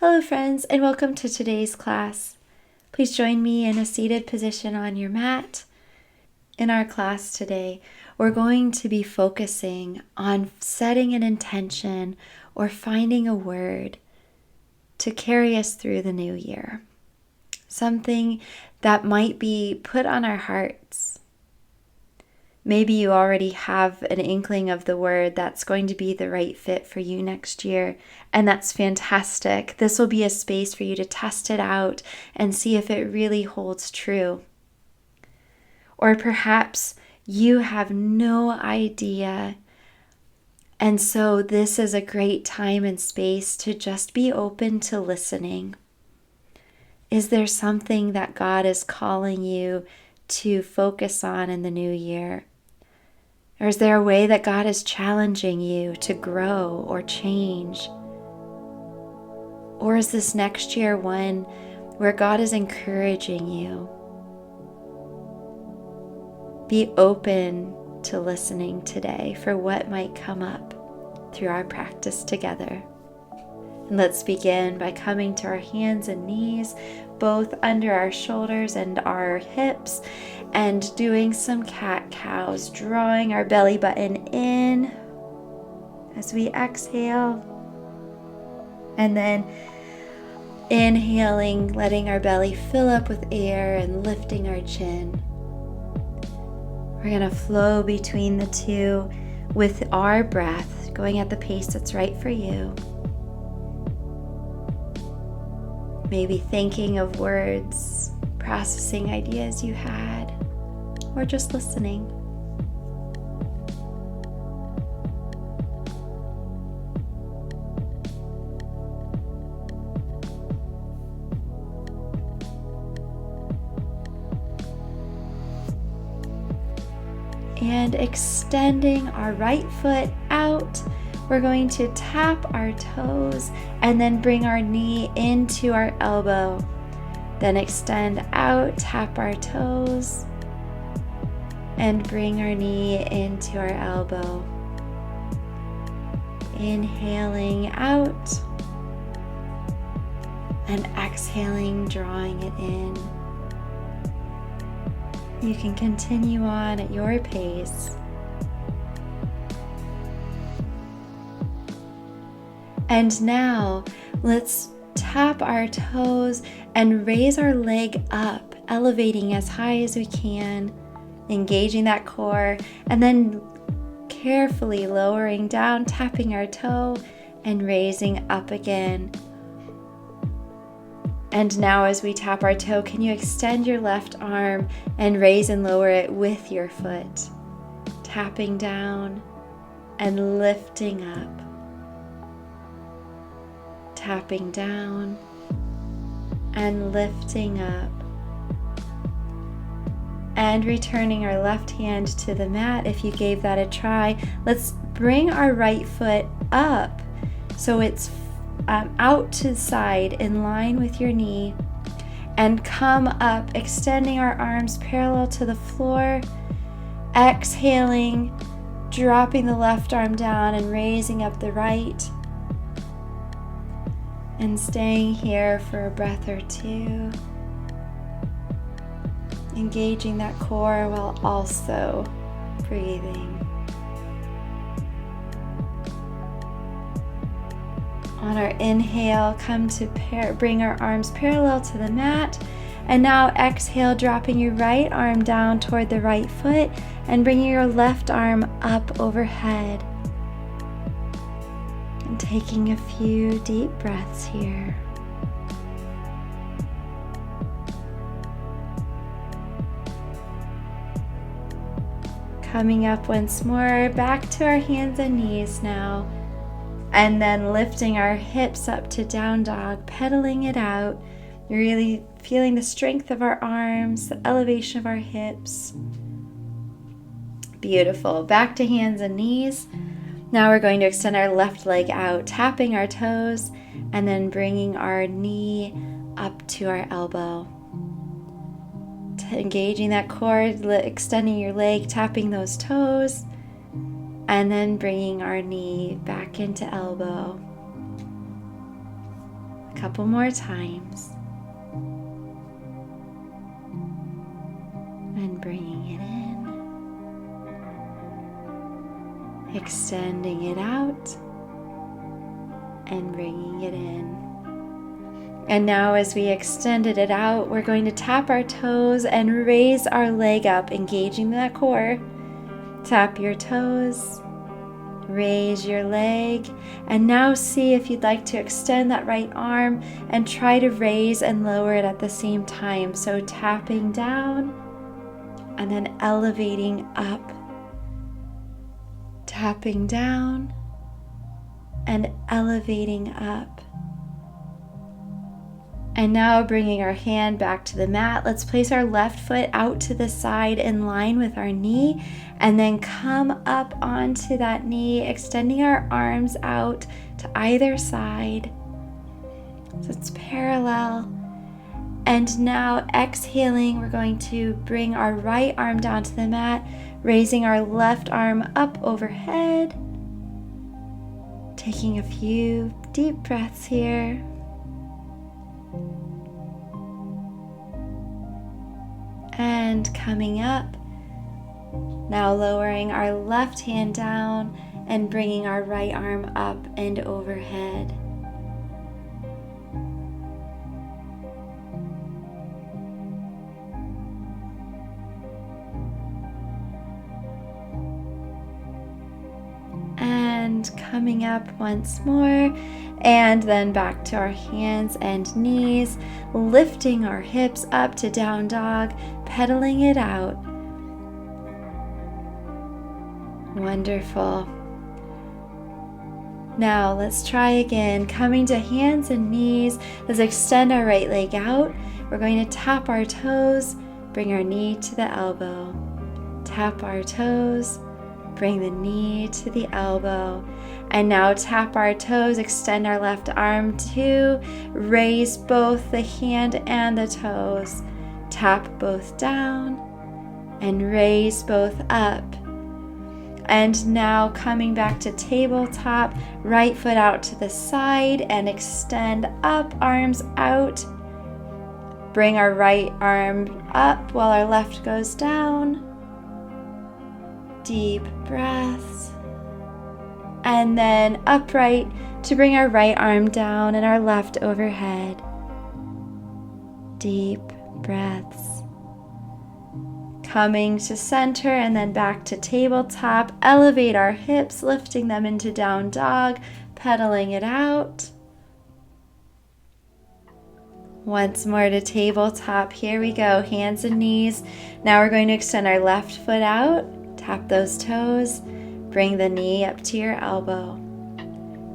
Hello friends, and welcome to today's class. Please join me in a seated position on your mat. In our class today, we're going to be focusing on setting an intention or finding a word to carry us through the new year. Something that might be put on our hearts. Maybe you already have an inkling of the word that's going to be the right fit for you next year, and that's fantastic. This will be a space for you to test it out and see if it really holds true. Or perhaps you have no idea, and so this is a great time and space to just be open to listening. Is there something that God is calling you to focus on in the new year? Or is there a way that God is challenging you to grow or change? Or is this next year one where God is encouraging you? Be open to listening today for what might come up through our practice together. And let's begin by coming to our hands and knees, both under our shoulders and our hips, and doing some cat-cows, drawing our belly button in as we exhale, and then inhaling, letting our belly fill up with air and lifting our chin. We're going to flow between the two with our breath, going at the pace that's right for you. Maybe thinking of words, processing ideas you had, or just listening. And extending our right foot out, we're going to tap our toes and then bring our knee into our elbow. Then extend out, tap our toes, and bring our knee into our elbow. Inhaling out and exhaling, drawing it in. You can continue on at your pace. And now let's tap our toes and raise our leg up, elevating as high as we can, engaging that core, and then carefully lowering down, tapping our toe and raising up again. And now as we tap our toe, can you extend your left arm and raise and lower it with your foot, tapping down and lifting up. Tapping down and lifting up, and returning our left hand to the mat. If you gave that a try, let's bring our right foot up so it's out to the side in line with your knee, and come up, extending our arms parallel to the floor, exhaling, dropping the left arm down and raising up the right. And staying here for a breath or two, engaging that core while also breathing. On our inhale, come to bring our arms parallel to the mat, and now exhale, dropping your right arm down toward the right foot and bringing your left arm up overhead. And taking a few deep breaths here. Coming up once more, back to our hands and knees now. And then lifting our hips up to down dog, pedaling it out. Really feeling the strength of our arms, the elevation of our hips. Beautiful. Back to hands and knees. Now we're going to extend our left leg out, tapping our toes, and then bringing our knee up to our elbow. Engaging that core, extending your leg, tapping those toes, and then bringing our knee back into elbow. A couple more times. And bringing it in. Extending it out. And bringing it in. And now as we extended it out, we're going to tap our toes and raise our leg up, engaging that core. Tap your toes, raise your leg, and now see if you'd like to extend that right arm and try to raise and lower it at the same time. So tapping down and then elevating up. Tapping down and elevating up. And now bringing our hand back to the mat, let's place our left foot out to the side in line with our knee, and then come up onto that knee, extending our arms out to either side. So it's parallel. And now exhaling, we're going to bring our right arm down to the mat, raising our left arm up overhead. Taking a few deep breaths here. And coming up, now lowering our left hand down and bringing our right arm up and overhead. And coming up once more, and then back to our hands and knees, lifting our hips up to down dog, pedaling it out. Wonderful. Now let's try again, coming to hands and knees. Let's extend our right leg out. We're going to tap our toes, bring our knee to the elbow. Tap our toes, bring the knee to the elbow. And now tap our toes, extend our left arm to raise both the hand and the toes. Tap both down and raise both up. And now coming back to tabletop, right foot out to the side and extend up, arms out. Bring our right arm up while our left goes down. Deep breaths. And then upright to bring our right arm down and our left overhead. Deep breaths. Coming to center and then back to tabletop. Elevate our hips, lifting them into down dog, pedaling it out. Once more to tabletop. Here we go, hands and knees. Now we're going to extend our left foot out, tap those toes, bring the knee up to your elbow.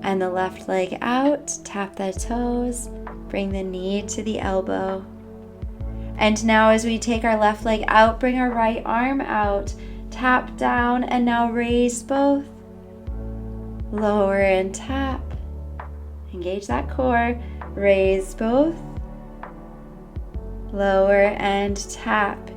And the left leg out, tap the toes, bring the knee to the elbow. And now as we take our left leg out, bring our right arm out, tap down, and now raise both. Lower and tap. Engage that core. Raise both. Lower and tap.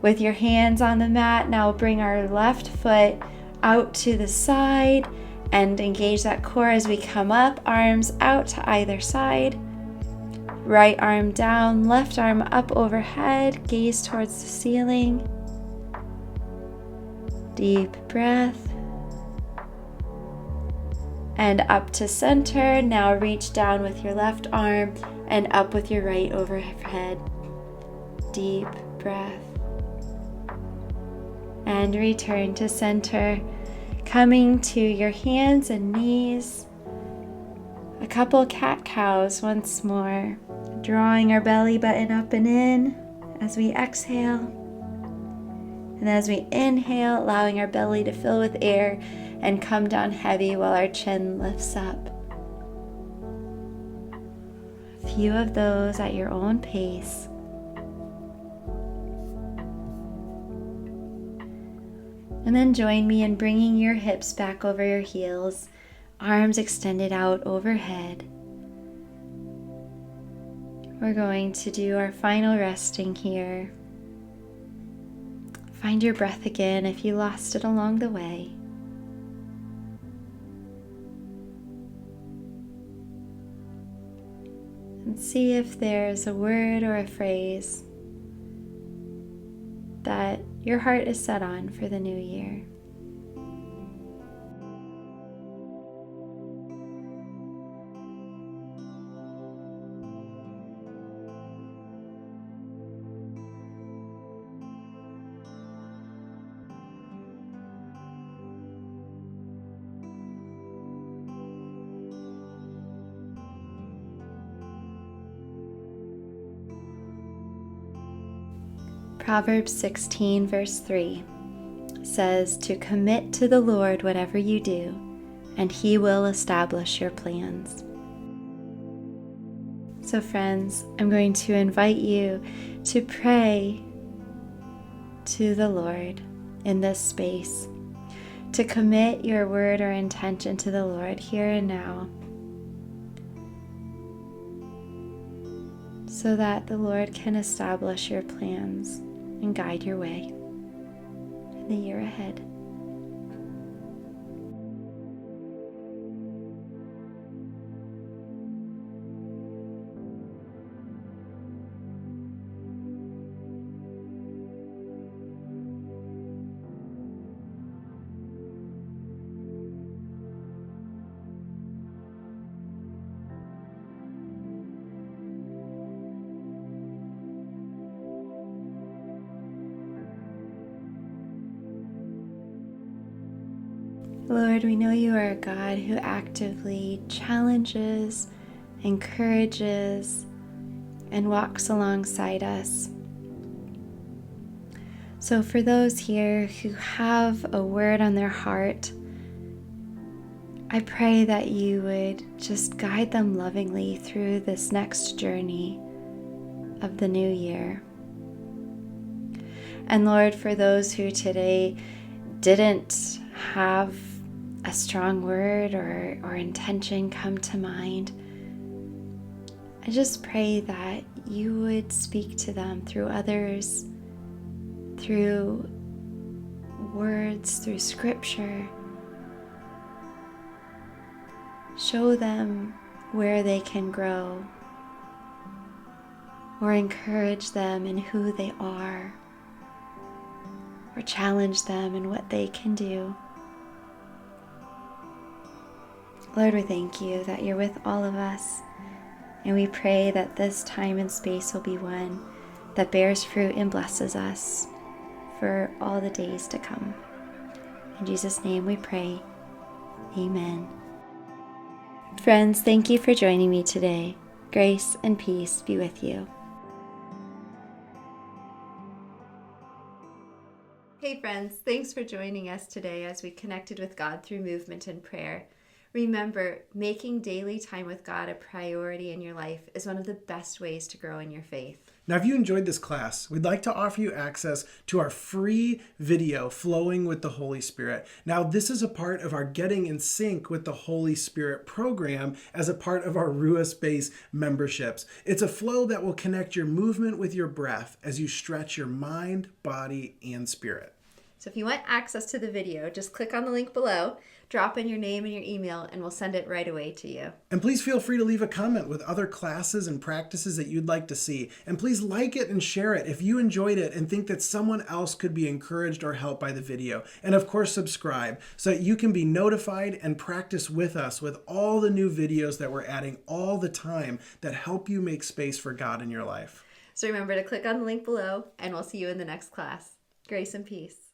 With your hands on the mat, now bring our left foot out to the side and engage that core as we come up, arms out to either side. Right arm down, left arm up overhead, gaze towards the ceiling. Deep breath. And up to center. Now reach down with your left arm and up with your right overhead. Deep breath. And return to center. Coming to your hands and knees. A couple cat-cows once more. Drawing our belly button up and in as we exhale. And as we inhale, allowing our belly to fill with air and come down heavy while our chin lifts up. A few of those at your own pace. And then join me in bringing your hips back over your heels, arms extended out overhead. We're going to do our final resting here. Find your breath again if you lost it along the way. And see if there's a word or a phrase that your heart is set on for the new year. Proverbs 16 verse 3 says to commit to the Lord whatever you do, and He will establish your plans. So friends, I'm going to invite you to pray to the Lord in this space, to commit your word or intention to the Lord here and now, so that the Lord can establish your plans and guide your way in the year ahead. Lord, we know you are a God who actively challenges, encourages, and walks alongside us. So for those here who have a word on their heart, I pray that you would just guide them lovingly through this next journey of the new year. And Lord, for those who today didn't have a strong word or intention come to mind, I just pray that you would speak to them through others, through words, through scripture. Show them where they can grow, or encourage them in who they are, or challenge them in what they can do. Lord, we thank you that you're with all of us, and we pray that this time and space will be one that bears fruit and blesses us for all the days to come. In Jesus' name we pray. Amen. Friends, thank you for joining me today. Grace and peace be with you. Hey friends, thanks for joining us today as we connected with God through movement and prayer. Remember, making daily time with God a priority in your life is one of the best ways to grow in your faith. Now, if you enjoyed this class, we'd like to offer you access to our free video, Flowing with the Holy Spirit. Now, this is a part of our Getting in Sync with the Holy Spirit program as a part of our Ruah Space memberships. It's a flow that will connect your movement with your breath as you stretch your mind, body, and spirit. So if you want access to the video, just click on the link below, drop in your name and your email, and we'll send it right away to you. And please feel free to leave a comment with other classes and practices that you'd like to see. And please like it and share it if you enjoyed it and think that someone else could be encouraged or helped by the video. And of course, subscribe so that you can be notified and practice with us with all the new videos that we're adding all the time that help you make space for God in your life. So remember to click on the link below, and we'll see you in the next class. Grace and peace.